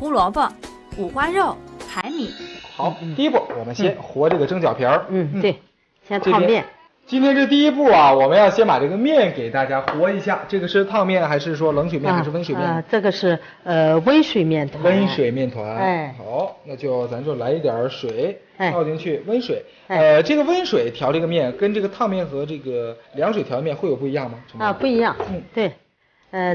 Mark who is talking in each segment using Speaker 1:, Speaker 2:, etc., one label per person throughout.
Speaker 1: 胡萝卜、五花肉、海米。
Speaker 2: 好，第一步我们先和这个蒸饺皮儿。
Speaker 3: 对，先烫面。
Speaker 2: 今天这第一步啊，我们要先把这个面给大家和一下。这个是烫面还是说冷水面还是温水面？
Speaker 3: 这个是温水面团。
Speaker 2: 温水面团。
Speaker 3: 哎，
Speaker 2: 好，那咱就来一点水倒进去，温水。这个温水调这个面跟这个烫面和这个凉水调面会有不一样吗？
Speaker 3: 不一样。对，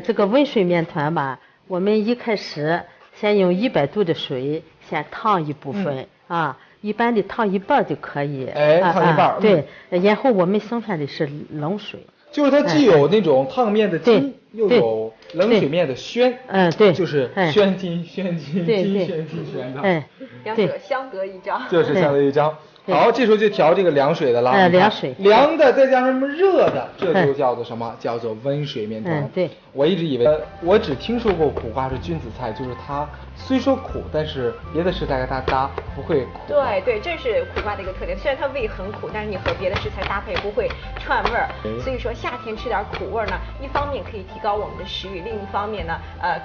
Speaker 3: 这个温水面团吧，我们一开始先用100度的水先烫一部分啊。一般的烫一半就可以，
Speaker 2: 烫一半。
Speaker 3: 对，然后我们剩下的是冷水，
Speaker 2: 就是它既有那种烫面的筋，又有冷水面的暄，
Speaker 3: 对，
Speaker 2: 就是暄筋，暄筋，筋暄筋暄的，
Speaker 4: 两者相得益彰，
Speaker 2: 就是相得益彰。好，这时候就调这个凉水的了，
Speaker 3: 凉水，
Speaker 2: 凉的再加上热的，这就叫做什么？叫做温水面团。
Speaker 3: 对，
Speaker 2: 我一直以为，我只听说过苦瓜是君子菜，就是它虽说苦，但是别的食材跟它搭不会苦。
Speaker 4: 对，这是苦瓜的一个特点。虽然它味很苦，但是你和别的食材搭配不会串味儿。所以说夏天吃点苦味儿呢，一方面可以提高我们的食欲，另一方面呢，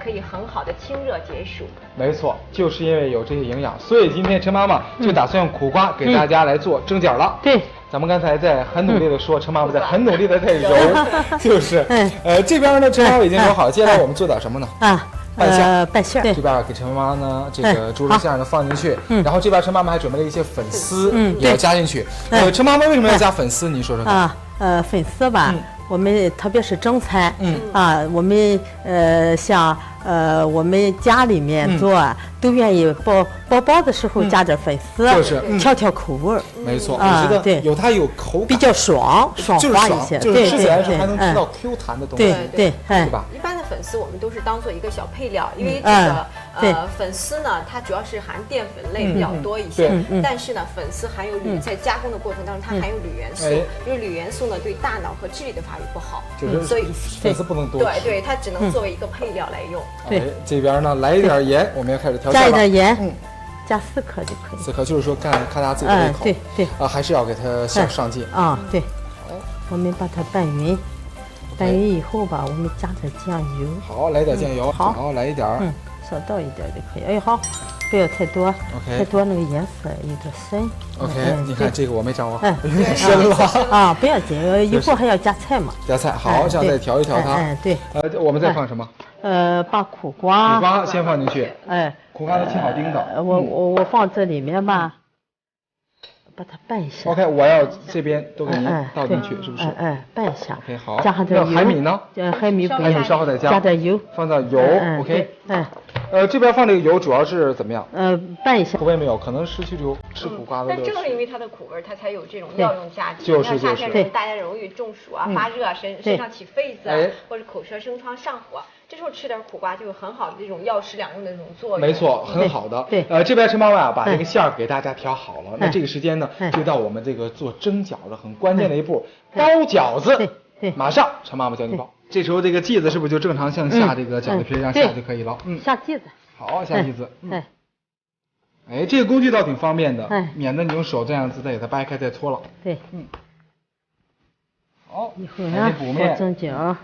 Speaker 4: 可以很好的清热解暑。
Speaker 2: 没错，就是因为有这些营养，所以今天陈妈妈就打算用苦瓜给大家来做蒸饺了。
Speaker 3: 对。
Speaker 2: 咱们刚才在很努力的说，陈妈妈在很努力的在揉，就是，这边呢陈妈妈已经揉好了，接下来我们做点什么呢？
Speaker 3: 拌馅。
Speaker 2: 这边给陈妈妈呢这个猪肉馅呢放进去，然后这边陈妈妈还准备了一些粉丝，也要加进去。陈妈妈为什么要加粉丝？你说说看。
Speaker 3: 粉丝吧，我们特别是蒸菜，我们像我们家里面做都愿意包的时候加点粉丝，
Speaker 2: 就是
Speaker 3: 调口味儿。
Speaker 2: 没错，我觉得有它有口感，
Speaker 3: 比较爽滑一些，
Speaker 2: 就是吃起来时候还能吃到 Q 弹的东西，
Speaker 3: 对
Speaker 2: 吧？
Speaker 4: 一般的粉丝我们都是当做一个小配料，因为这个粉丝呢，它主要是含淀粉类比较多一些，但是呢，粉丝含有铝，在加工的过程当中它含有铝元素，因为铝元素呢对大脑和智力的发育不好，所以
Speaker 2: 粉丝不能多。
Speaker 4: 对，它只能作为一个配料来用。
Speaker 3: 对，
Speaker 2: 这边呢来一点盐，我们要开始调
Speaker 3: 加一点盐，加4颗就可以。
Speaker 2: 4颗就是说看大家自己的胃口。
Speaker 3: 对
Speaker 2: 还是要给它上劲。
Speaker 3: 对。好，我们把它拌匀，拌匀以后吧，我们加点酱油。
Speaker 2: 好，来点酱油。好，来一点。
Speaker 3: 少倒一点就可以。好，不要太多。太多那个颜色有点深。
Speaker 2: OK，你看这个我没掌握，有点深了。
Speaker 3: 不要紧，一会儿还要加菜嘛。
Speaker 2: 加菜，好，这样再调一调它。
Speaker 3: 对。
Speaker 2: 我们再放什么？
Speaker 3: 把苦瓜
Speaker 2: 先放进去。苦瓜都切好丁的。
Speaker 3: 我放这里面吧，把它拌一下。
Speaker 2: OK， 我要这边都给您倒进去，是不是？
Speaker 3: 拌一下。
Speaker 2: OK， 好。
Speaker 3: 加上点油。
Speaker 2: 海米呢？
Speaker 3: 海米不要，
Speaker 2: 稍后再加。
Speaker 3: 加点油。
Speaker 2: 放到油。OK。这边放这个油主要是怎么样？
Speaker 3: 拌一下。
Speaker 2: 口味没有，可能失去这种吃苦瓜的乐趣。
Speaker 4: 但正是因为它的苦味，它才有这种药用价值。
Speaker 2: 就是
Speaker 4: 夏天大家容易中暑啊、发热啊、身上起痱子啊，或者口舌生疮、上火。这时候吃点苦瓜就有很好的这种药食两用的这种作用。
Speaker 2: 没错，很好的。
Speaker 3: 对，
Speaker 2: 这边陈妈妈把这个馅儿给大家调好了，那这个时间呢，就到我们这个做蒸饺的很关键的一步，包饺子。
Speaker 3: 对，
Speaker 2: 马上陈妈妈教你包。这时候这个剂子是不是就正常向下这个饺子皮上下就可以了？
Speaker 3: 下剂子。
Speaker 2: 好，下剂子。这个工具倒挺方便的，免得你用手这样子再给它掰开再搓了。
Speaker 3: 对，
Speaker 2: 好，
Speaker 3: 一会儿做蒸饺，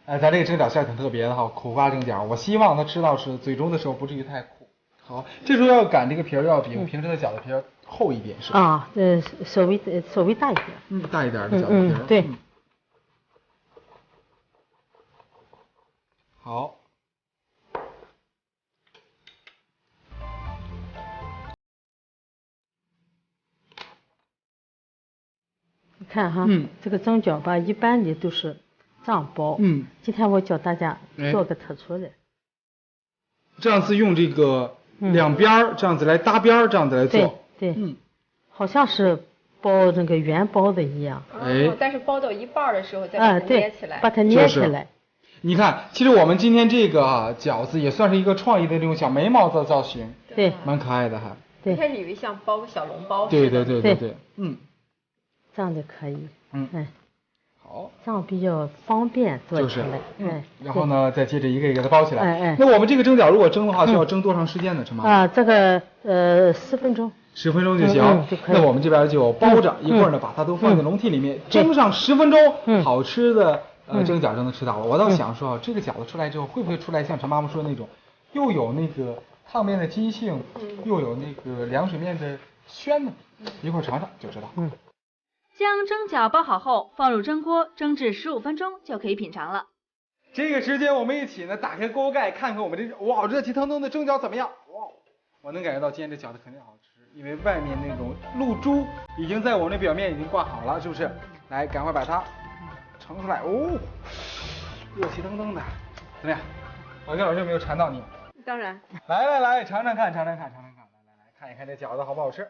Speaker 2: 咱这个蒸饺馅挺特别的哈，苦瓜蒸饺，我希望它吃到是嘴中的时候不至于太苦。好，这时候要擀这个皮儿要比平时的饺子皮儿厚一点，是吧？
Speaker 3: 稍微大一点。
Speaker 2: 大一点的饺子皮儿。
Speaker 3: 对。
Speaker 2: 好。
Speaker 3: 你看哈，这个蒸饺吧，一般的都是这样包。今天我教大家做个特殊的。
Speaker 2: 这样子用这个两边这样子来搭边这样子来做。
Speaker 3: 对。好像是包那个圆包的一样。
Speaker 4: 但是包到一半的时候再把它捏起来。
Speaker 3: 把它捏起来。
Speaker 2: 你看，其实我们今天这个饺子也算是一个创意的这种小眉毛的造型。
Speaker 3: 对。
Speaker 2: 蛮可爱的还。
Speaker 4: 一开始以为像包个小笼包。
Speaker 2: 对。
Speaker 3: 这样就可以。
Speaker 2: 好，
Speaker 3: 这样比较方便做起来。
Speaker 2: 然后呢，再接着一个一个的包起来。那我们这个蒸饺如果蒸的话，需要蒸多长时间呢？陈妈？
Speaker 3: 这个10分钟。
Speaker 2: 10分钟就行。那我们这边就包着，一会儿呢把它都放进笼屉里面蒸上10分钟，好吃的蒸饺蒸的吃到了。我倒想说，这个饺子出来之后，会不会出来像陈妈妈说的那种，又有那个烫面的筋性，又有那个凉水面的鲜呢？一会儿尝尝就知道。
Speaker 1: 将蒸饺包好后，放入蒸锅蒸至15分钟就可以品尝了。
Speaker 2: 这个时间我们一起呢打开锅盖，看看我们这哇热气腾腾的蒸饺怎么样？哇，我能感觉到今天这饺子肯定好吃，因为外面那种露珠已经在我们的表面已经挂好了，是不是？来，赶快把它盛出来哦，热气腾腾的，怎么样？老金老师有没有馋到你？
Speaker 4: 当然。
Speaker 2: 来，尝尝看，来看一看这饺子好不好吃？